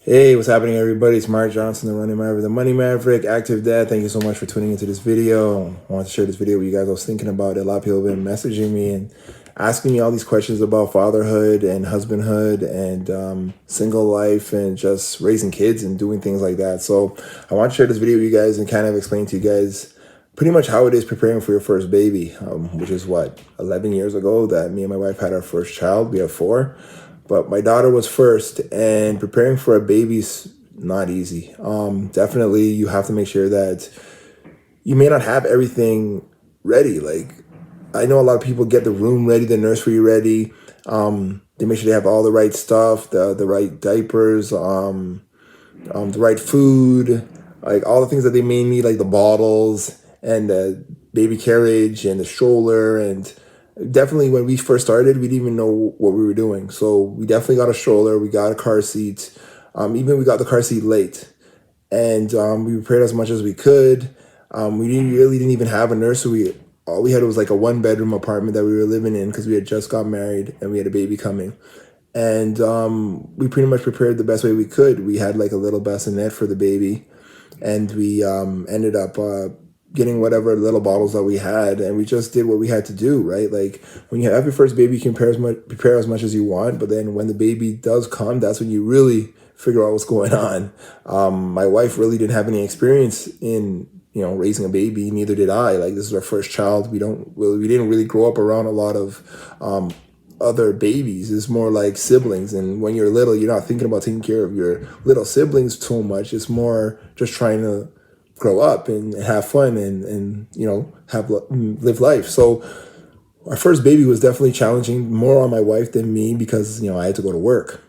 Hey, what's happening, everybody? It's Cwtjohnsons, the Running Maverick, the Money Maverick, Active Dad. Thank you so much for tuning into this video. I want to share this video with you guys. I was thinking about it. A lot of people have been messaging me and asking me all these questions about fatherhood and husbandhood and single life and just raising kids and doing things like that. So I want to share this video with you guys and kind of explain to you guys pretty much how it is preparing for your first baby, which is 11 years ago that me and my wife had our first child. We have 4. But my daughter was first, and preparing for a baby's not easy. Definitely, you have to make sure that you may not have everything ready. Like, I know a lot of people get the room ready, the nursery ready. They make sure they have all the right stuff, the right diapers, the right food, like all the things that they may need, like the bottles and the baby carriage and the stroller. And definitely when we first started, we didn't even know what we were doing. So we definitely got a stroller, we got a car seat. Even we got the car seat late. And we prepared as much as we could. We didn't even have a nursery. All we had was like a 1-bedroom apartment that we were living in because we had just got married and we had a baby coming. And we pretty much prepared the best way we could. We had like a little bassinet for the baby, and we ended up getting whatever little bottles that we had, and we just did what we had to do, right? Like, when you have your first baby, you can prepare as much as you want, but then when the baby does come, that's when you really figure out what's going on. My wife really didn't have any experience in raising a baby. Neither did I. Like, this is our first child. We didn't really grow up around a lot of other babies. It's more like siblings, and when you're little, you're not thinking about taking care of your little siblings too much. It's more just trying to grow up and have fun and live life. So our first baby was definitely challenging, more on my wife than me, because I had to go to work.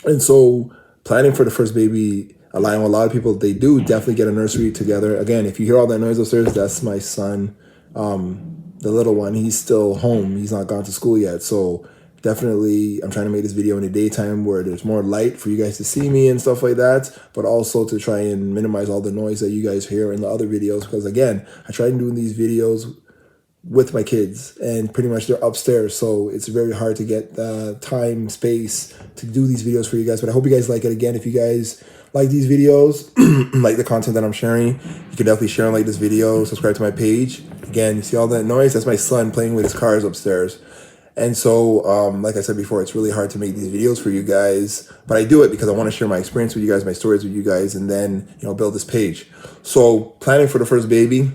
And so planning for the first baby, allowing a lot of people, they do definitely get a nursery together. Again, if you hear all that noise upstairs, that's my son, the little one. He's still home. He's not gone to school yet. So definitely, I'm trying to make this video in the daytime where there's more light for you guys to see me and stuff like that, but also to try and minimize all the noise that you guys hear in the other videos. Because again, I try and do these videos with my kids, and pretty much they're upstairs, so it's very hard to get the time, space to do these videos for you guys. But I hope you guys like it. Again, if you guys like these videos, like the content that I'm sharing, you can definitely share and like this video, subscribe to my page. Again, you see all that noise? That's my son playing with his cars upstairs. And so, like I said before, it's really hard to make these videos for you guys, but I do it because I want to share my experience with you guys, my stories with you guys, and then, build this page. So planning for the first baby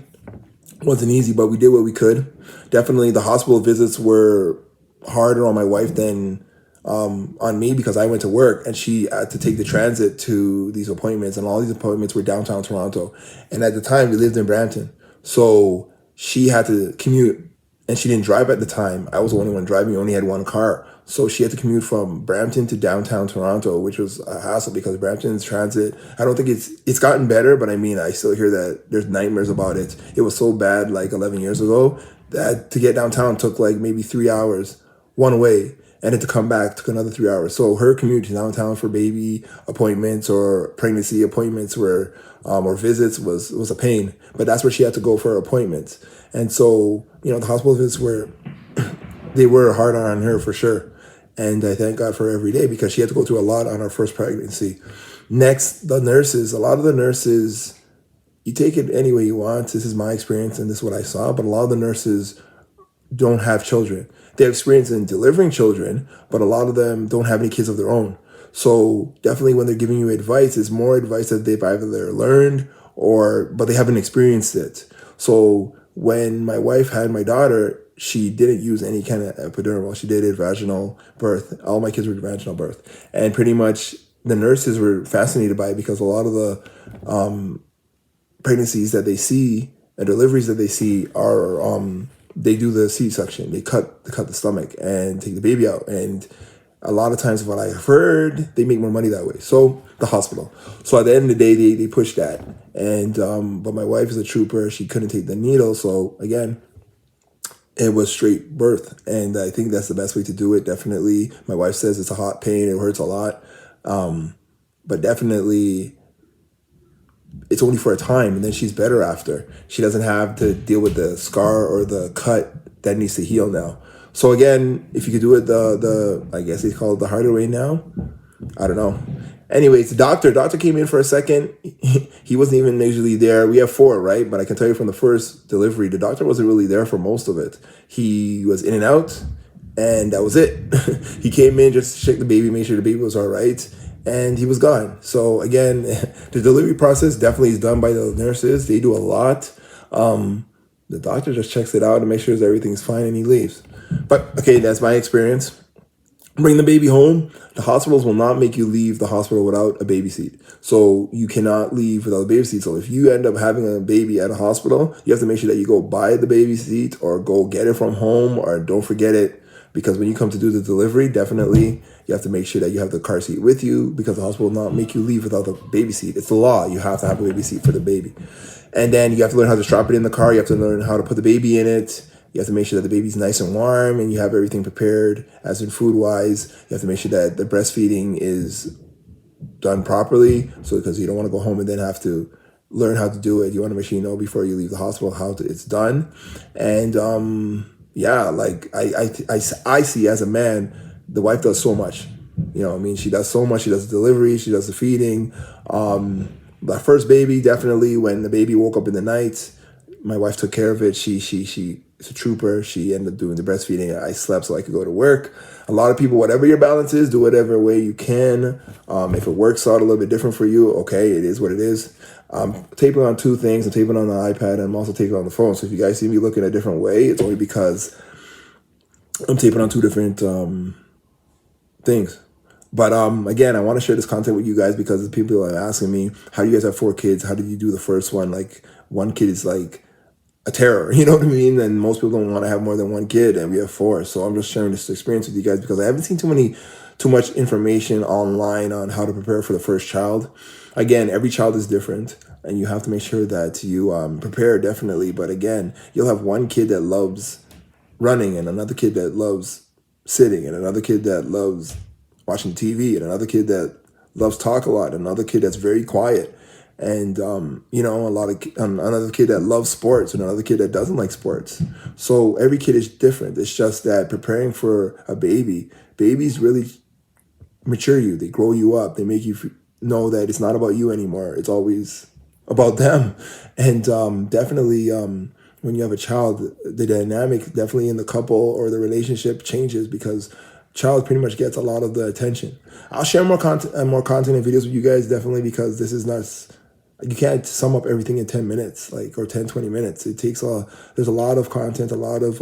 wasn't easy, but we did what we could. Definitely the hospital visits were harder on my wife than on me, because I went to work and she had to take the transit to these appointments, and all these appointments were downtown Toronto. And at the time we lived in Brampton. So she had to commute, and she didn't drive at the time. I was the only one driving. We only had one car. So she had to commute from Brampton to downtown Toronto, which was a hassle because Brampton's transit, I don't think it's gotten better, but I mean, I still hear that there's nightmares about it. It was so bad like 11 years ago that to get downtown took like maybe 3 hours one way, and then to come back took another 3 hours. So her commute to downtown for baby appointments or pregnancy appointments or visits was a pain. But that's where she had to go for her appointments. And so, the hospital visits they were hard on her for sure. And I thank God for her every day, because she had to go through a lot on her first pregnancy. Next, the nurses. A lot of the nurses, you take it any way you want. This is my experience and this is what I saw. But a lot of the nurses don't have children. They have experience in delivering children, but a lot of them don't have any kids of their own. So definitely when they're giving you advice, it's more advice that they've either learned but they haven't experienced it. So when my wife had my daughter, she didn't use any kind of epidural. She did a vaginal birth. All my kids were vaginal birth. And pretty much the nurses were fascinated by it, because a lot of the pregnancies that they see and deliveries that they see are, they do the C-section. They cut the stomach and take the baby out. And a lot of times, what I've heard, they make more money that way. So the hospital. So at the end of the day, they push that. And but my wife is a trooper. She couldn't take the needle. So again, it was straight birth. And I think that's the best way to do it. Definitely. My wife says it's a hot pain. It hurts a lot. But definitely, it's only for a time, and then she's better after. She doesn't have to deal with the scar or the cut that needs to heal now. So again, if you could do it I guess they call it the harder way now, I don't know. Anyways, the doctor came in for a second. He wasn't even usually there. We have 4, right? But I can tell you from the first delivery, the doctor wasn't really there for most of it. He was in and out, and that was it. He came in just to check the baby, make sure the baby was all right, and he was gone. So again, the delivery process definitely is done by the nurses. They do a lot. The doctor just checks it out and makes sure everything's fine, and he leaves. But okay, that's my experience. Bring the baby home. The hospitals will not make you leave the hospital without a baby seat. So you cannot leave without a baby seat. So if you end up having a baby at a hospital, you have to make sure that you go buy the baby seat or go get it from home, or don't forget it. Because when you come to do the delivery, definitely you have to make sure that you have the car seat with you, because the hospital will not make you leave without the baby seat. It's the law. You have to have a baby seat for the baby. And then you have to learn how to strap it in the car. You have to learn how to put the baby in it. You have to make sure that the baby's nice and warm, and you have everything prepared, as in food-wise. You have to make sure that the breastfeeding is done properly, so because you don't want to go home and then have to learn how to do it. You want to make sure you know before you leave the hospital how it's done. And yeah, like I see as a man, the wife does so much. You know what I mean? She does so much. She does the delivery. She does the feeding. The first baby, definitely, when the baby woke up in the night, my wife took care of it. She's a trooper. She ended up doing the breastfeeding. I slept so I could go to work. A lot of people, whatever your balance is, do whatever way you can. If it works out a little bit different for you, okay, it is what it is. I'm taping on 2 things. I'm taping on the iPad, and I'm also taping on the phone. So if you guys see me looking a different way, it's only because I'm taping on 2 different things. But again, I want to share this content with you guys because people are asking me, how do you guys have 4 kids? How did you do the first one? Like, one kid is like a terror, you know what I mean? And most people don't want to have more than 1 kid, and we have 4. So I'm just sharing this experience with you guys because I haven't seen too much information online on how to prepare for the first child. Again, every child is different, and you have to make sure that you prepare, definitely. But again, you'll have 1 kid that loves running, and another kid that loves sitting, and another kid that loves watching TV, and another kid that loves talk a lot, and another kid that's very quiet, and another kid that loves sports, and another kid that doesn't like sports. So every kid is different. It's just that preparing for a babies really mature you. They grow you up. They make you know that it's not about you anymore. It's always about them. And definitely when you have a child, the dynamic definitely in the couple or the relationship changes, because child pretty much gets a lot of the attention. I'll share more content and videos with you guys, definitely, because this is not, you can't sum up everything in 10 minutes, or 10, 20 minutes. There's a lot of content, a lot of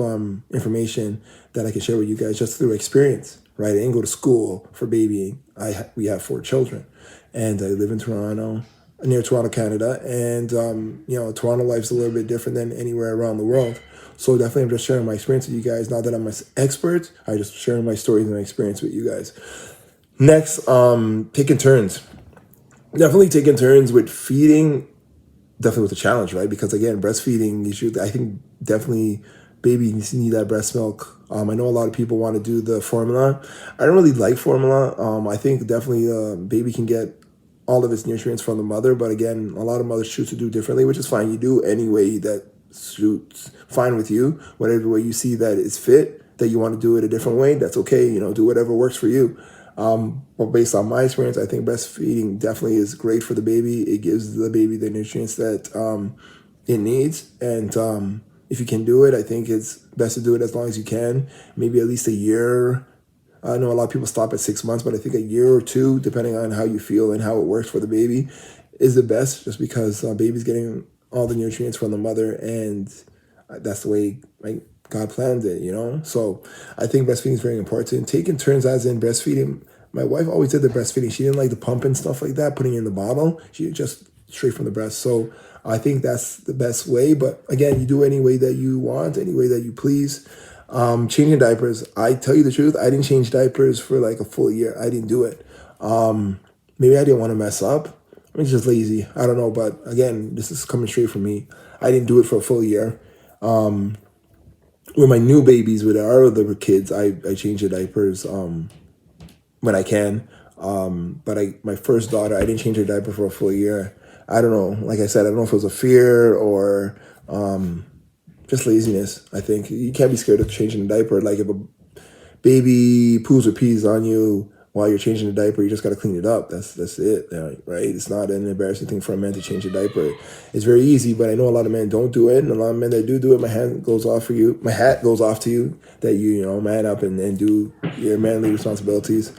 information that I can share with you guys just through experience, right? I didn't go to school for babying. We have 4 children, and I live in Toronto, near Toronto, Canada. And, Toronto life's a little bit different than anywhere around the world. So definitely I'm just sharing my experience with you guys. Not that I'm an expert, I just sharing my stories and my experience with you guys. Next, taking turns. Definitely taking turns with feeding, definitely with a challenge, right? Because again, breastfeeding, I think definitely babies need that breast milk. I know a lot of people want to do the formula. I don't really like formula. I think definitely baby can get all of its nutrients from the mother, but again, a lot of mothers choose to do differently, which is fine. You do any way that suits fine with you. Whatever way you see that is fit, that you want to do it a different way, that's okay. Do whatever works for you. But based on my experience, I think breastfeeding definitely is great for the baby. It gives the baby the nutrients that it needs. And if you can do it, I think it's best to do it as long as you can. Maybe at least a year. I know a lot of people stop at 6 months, but I think a year or 2, depending on how you feel and how it works for the baby, is the best, just because baby's getting all the nutrients from the mother, and that's the way God planned it, So I think breastfeeding is very important. Taking turns as in breastfeeding. My wife always did the breastfeeding. She didn't like the pump and stuff like that, putting it in the bottle. She just straight from the breast. So I think that's the best way. But again, you do any way that you want, any way that you please. Changing diapers. I tell you the truth, I didn't change diapers for like a full year. I didn't do it. Maybe I didn't want to mess up. I'm just lazy. I don't know. But again, this is coming straight from me. I didn't do it for a full year. With my new babies, with our other kids, I change the diapers when I can. But my first daughter, I didn't change her diaper for a full year. I don't know. Like I said, I don't know if it was a fear or just laziness. I think you can't be scared of changing the diaper. Like if a baby poos or pees on you, while you're changing the diaper, you just got to clean it up. That's it, right? It's not an embarrassing thing for a man to change a diaper. It's very easy, but I know a lot of men don't do it, and a lot of men that do it, my hat goes off to you that you man up and do your manly responsibilities,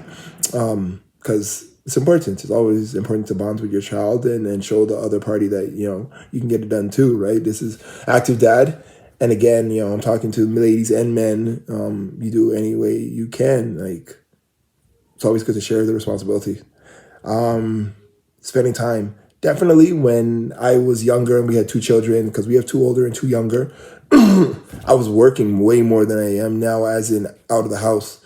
because it's important. It's always important to bond with your child and show the other party that you can get it done too, right? This is Active Dad. And again, I'm talking to ladies and men. You do any way you can. Like, it's always good to share the responsibility. Spending time. Definitely when I was younger and we had 2 children, because we have 2 older and 2 younger, I was working way more than I am now, as in out of the house.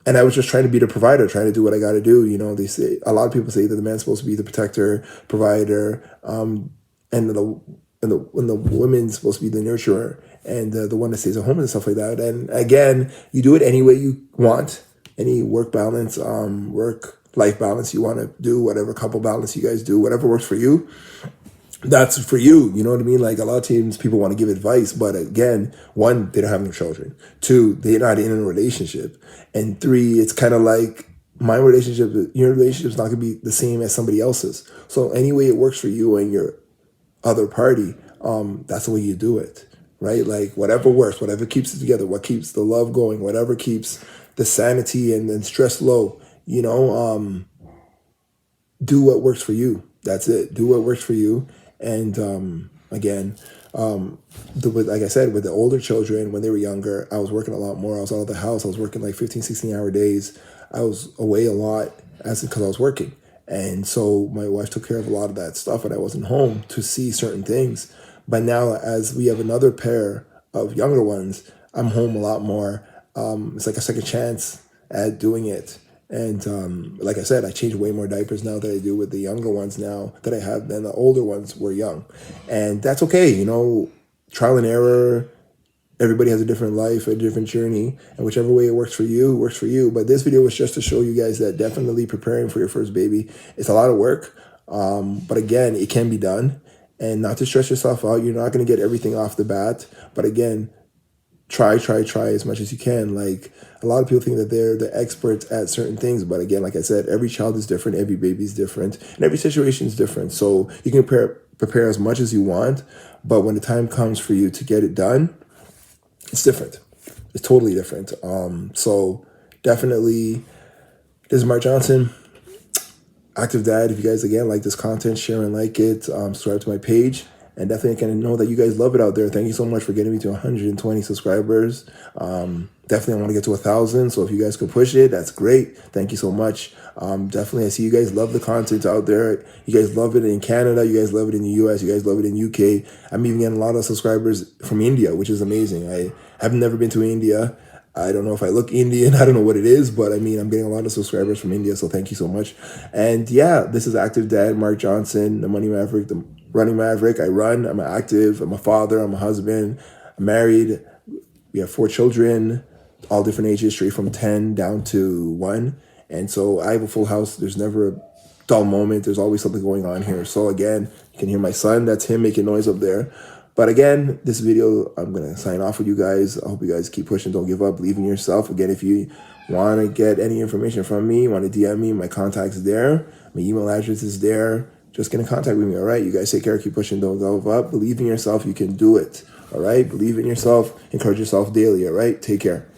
And I was just trying to be the provider, trying to do what I got to do. They say, a lot of people say that the man's supposed to be the protector, provider, and the woman's supposed to be the nurturer and the one that stays at home and stuff like that. And again, you do it any way you want, any work balance, work-life balance you want to do, whatever couple balance you guys do, whatever works for you, that's for you. You know what I mean? Like, a lot of times people want to give advice, but again, 1, they don't have no children. 2, they're not in a relationship. And 3, it's kind of like your relationship is not going to be the same as somebody else's. So any way it works for you and your other party, that's the way you do it, right? Like, whatever works, whatever keeps it together, what keeps the love going, whatever keeps the sanity and stress low, do what works for you. That's it. Do what works for you. And again, like I said, with the older children, when they were younger, I was working a lot more. I was out of the house. I was working like 15, 16-hour days. I was away a lot because I was working. And so my wife took care of a lot of that stuff, and I wasn't home to see certain things. But now, as we have another pair of younger ones, I'm home a lot more. It's like a second chance at doing it. And like I said, I change way more diapers now than I do with the younger ones now that I have than the older ones were young. And that's okay, trial and error. Everybody has a different life, a different journey, and whichever way it works for you, works for you. But this video was just to show you guys that definitely preparing for your first baby, it's a lot of work. But again, it can be done, and not to stress yourself out. You're not going to get everything off the bat. But again, try as much as you can. Like, a lot of people think that they're the experts at certain things, but again, like I said, every child is different, every baby is different, and every situation is different. So you can prepare as much as you want, but when the time comes for you to get it done, it's different. It's totally different. So definitely, this is Mark Johnson, Active Dad. If you guys, again, like this content, share and like it, subscribe to my page. And definitely, I can know that you guys love it out there. Thank you so much for getting me to 120 subscribers. Definitely, I want to get to 1,000. So if you guys could push it, that's great. Thank you so much. Definitely, I see you guys love the content out there. You guys love it in Canada. You guys love it in the US. You guys love it in UK. I'm even getting a lot of subscribers from India, which is amazing. I have never been to India. I don't know if I look Indian. I don't know what it is, but I mean, I'm getting a lot of subscribers from India. So thank you so much. And yeah, this is Active Dad, Mark Johnson, the Money Maverick, the Running Maverick. I run, I'm active, I'm a father, I'm a husband, I'm married. We have 4 children, all different ages, straight from 10 down to 1. And so I have a full house. There's never a dull moment. There's always something going on here. So again, you can hear my son. That's him making noise up there. But again, this video, I'm going to sign off with you guys. I hope you guys keep pushing. Don't give up. Believe in yourself. Again, if you want to get any information from me, want to DM me, my contact's there. My email address is there. Just get in contact with me, all right? You guys take care. Keep pushing. Don't give up. Believe in yourself. You can do it, all right? Believe in yourself. Encourage yourself daily, all right? Take care.